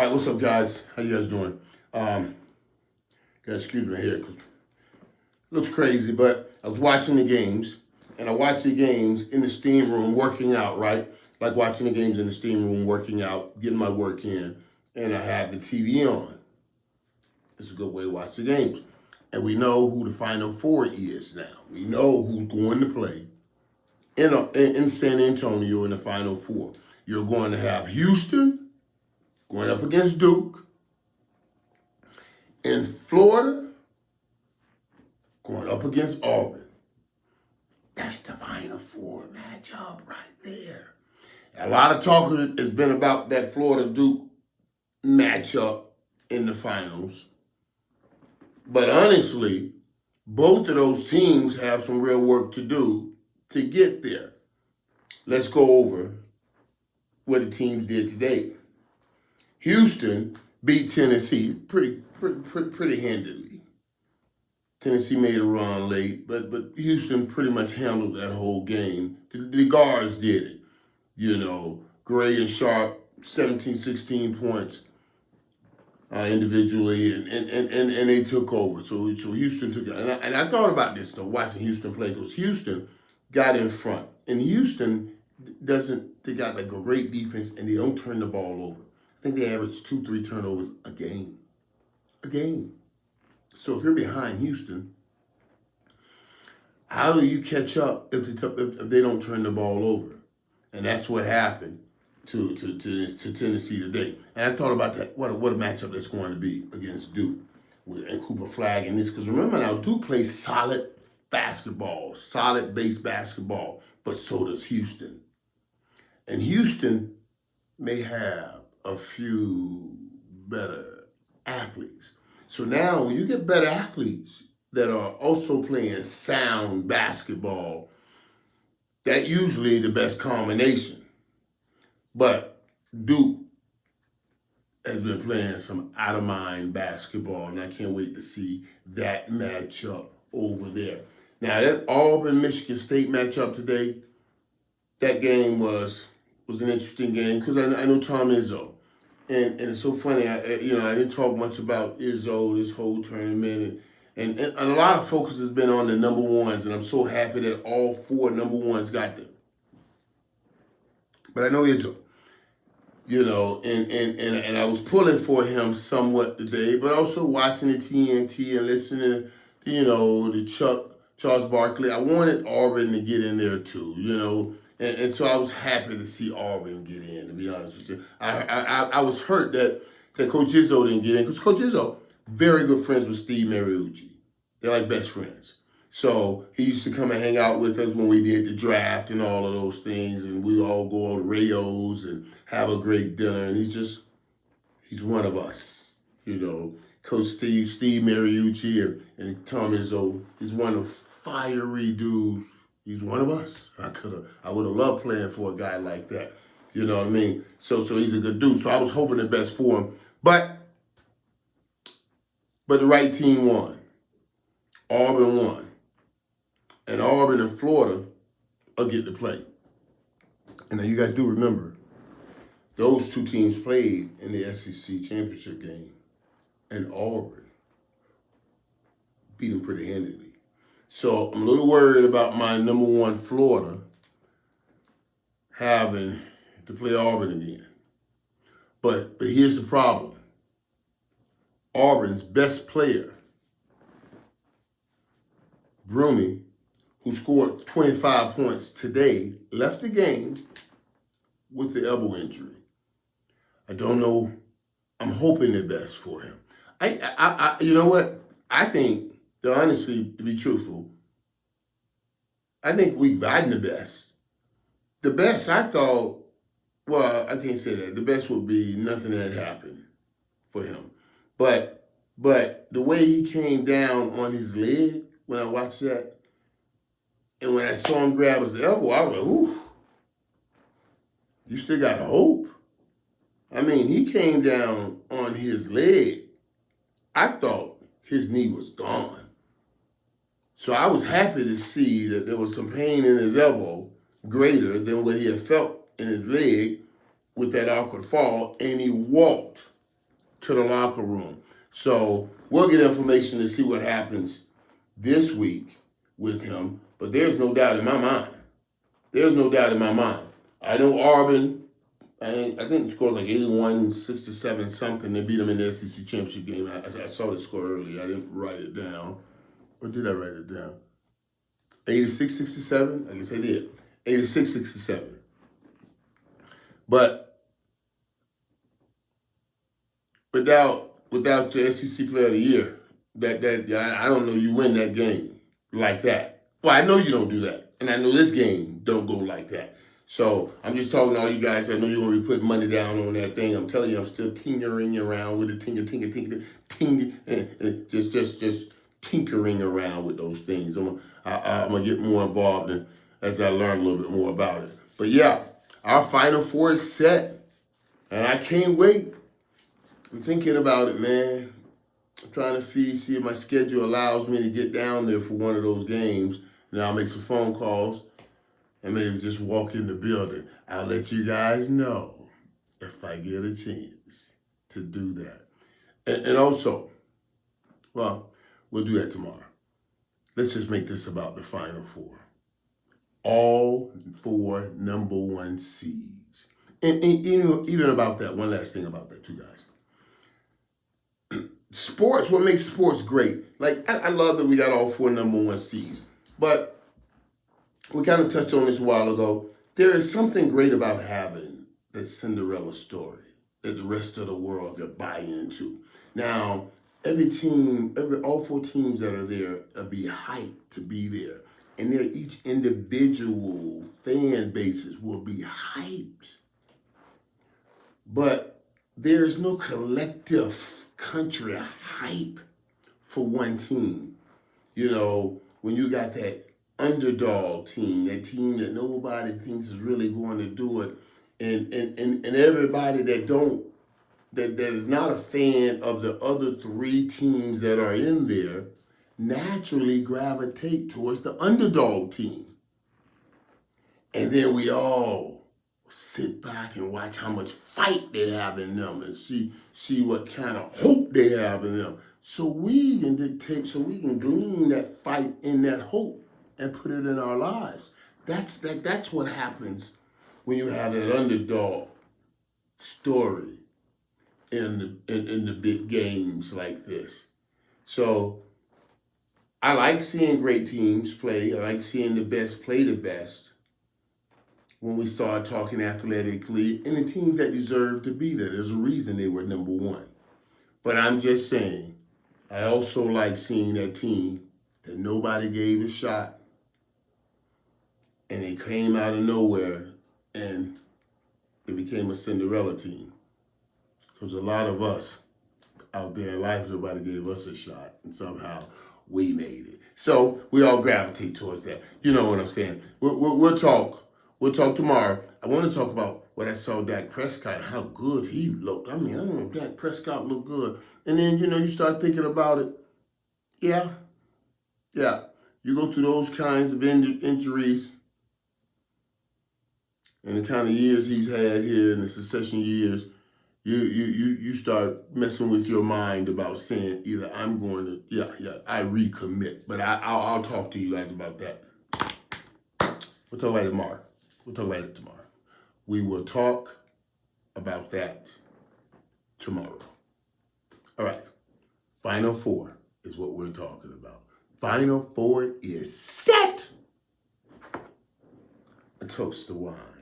right, what's up, guys? How you guys doing? Guys, excuse my hair, 'cause it looks crazy, but I was watching the games, and I watched the games in the steam room working out, right? Like watching the games in the steam room working out, getting my work in, and I have the TV on. It's a good way to watch the games. And we know who the Final Four is now. We know who's going to play in San Antonio in the Final Four. You're going to have Houston going up against Duke. In Florida, going up against Auburn. That's the Final Four matchup right there. A lot of talk has been about that Florida-Duke matchup in the finals. But honestly, both of those teams have some real work to do to get there. Let's go over what the teams did today. Houston beat Tennessee pretty handily. Tennessee made a run late, but Houston pretty much handled that whole game. The guards did it. Gray and Sharp, 17, 16 points individually, and they took over. So Houston took it. And I thought about this, though, watching Houston play, because Houston got in front. And Houston they got like a great defense, and they don't turn the ball over. I think they average 2-3 turnovers a game. So if you're behind Houston, how do you catch up if they don't turn the ball over? And that's what happened to Tennessee today. And I thought about that. What a matchup that's going to be against Duke and Cooper Flag and this. Because remember now, Duke plays solid basketball, solid base basketball, but so does Houston. And Houston may have a few better athletes. So now when you get better athletes that are also playing sound basketball, that usually the best combination. But Duke has been playing some out-of-mind basketball, and I can't wait to see that matchup over there. Now, that Auburn-Michigan State matchup today, that game was an interesting game because I know Tom Izzo. And it's so funny, I didn't talk much about Izzo this whole tournament. And a lot of focus has been on the number ones, and I'm so happy that all 4 number ones got them. But I know Izzo, and I was pulling for him somewhat today, but also watching the TNT and listening to, the Charles Barkley. I wanted Auburn to get in there too, And so I was happy to see Irvin get in, to be honest with you. I was hurt that Coach Izzo didn't get in, because Coach Izzo, very good friends with Steve Mariucci. They're like best friends. So he used to come and hang out with us when we did the draft and all of those things, and we all go on Rayos and have a great dinner, and he's one of us, Coach Steve Mariucci and Tom Izzo. He's one of fiery dudes. He's one of us. I would have loved playing for a guy like that. You know what I mean? So he's a good dude. So I was hoping the best for him. But the right team won. Auburn won. And Auburn and Florida will get to play. And now you guys do remember, those 2 teams played in the SEC championship game. And Auburn beat them pretty handily. So I'm a little worried about my number 1 Florida having to play Auburn again. But here's the problem. Auburn's best player, Broomy, who scored 25 points today, left the game with the elbow injury. I don't know. I'm hoping the best for him. You know what? I think, honestly, to be truthful, I think we've gotten the best. The best, I thought, well, I can't say that. The best would be nothing had happened for him. But the way he came down on his leg when I watched that, and when I saw him grab his elbow, I was like, ooh, you still got hope. I mean, he came down on his leg. I thought his knee was gone. So I was happy to see that there was some pain in his elbow greater than what he had felt in his leg with that awkward fall, and he walked to the locker room. So we'll get information to see what happens this week with him. But there's no doubt in my mind. There's no doubt in my mind. I know Irvin, I think he scored like 81, 67 something. They beat him in the SEC championship game. I saw the score earlier. I didn't write it down. Or did I write it down? 86, 67? I guess I did. 86, 67. But without the SEC Player of the Year, I don't know you win that game like that. Well, I know you don't do that. And I know this game don't go like that. So I'm just talking to all you guys. I know you're going to be putting money down on that thing. I'm telling you, I'm still tinkering around with the just tinkering around with those things. I'm going to get more involved as I learn a little bit more about it. But yeah, our Final Four is set. And I can't wait. I'm thinking about it, man. I'm trying to see if my schedule allows me to get down there for one of those games. And I'll make some phone calls and maybe just walk in the building. I'll let you guys know if I get a chance to do that. And also, well, we'll do that tomorrow. Let's just make this about the Final Four. All 4 number 1 seeds. And even about that, one last thing about that, too, guys. Sports, what makes sports great? Like, I love that we got all 4 number 1 seeds. But we kind of touched on this a while ago. There is something great about having that Cinderella story that the rest of the world could buy into. Now, all 4 teams that are there will be hyped to be there. And each individual fan bases will be hyped. But there's no collective country hype for one team. You know, when you got that underdog team, that team that nobody thinks is really going to do it, and everybody that is not a fan of the other 3 teams that are in there naturally gravitate towards the underdog team. And then we all sit back and watch how much fight they have in them and see what kind of hope they have in them. So we can glean that fight in that hope and put it in our lives. That's what happens when you have that underdog story in the big games like this. So I like seeing great teams play. I like seeing the best play the best when we start talking athletically, and the teams that deserve to be there. There's a reason they were number 1. But I'm just saying, I also like seeing that team that nobody gave a shot, and they came out of nowhere, and it became a Cinderella team. Because a lot of us out there in life, nobody gave us a shot, and somehow we made it. So we all gravitate towards that. You know what I'm saying? We'll talk. We'll talk tomorrow. I want to talk about what I saw Dak Prescott and how good he looked. I mean, I don't know if Dak Prescott looked good. And then, you start thinking about it. Yeah. You go through those kinds of injuries and the kind of years he's had here in the succession years, you start messing with your mind about saying either I'm going to, I recommit. But I'll talk to you guys about that. We'll talk about it tomorrow. We will talk about that tomorrow. All right. Final Four is what we're talking about. Final Four is set. A toast to wine.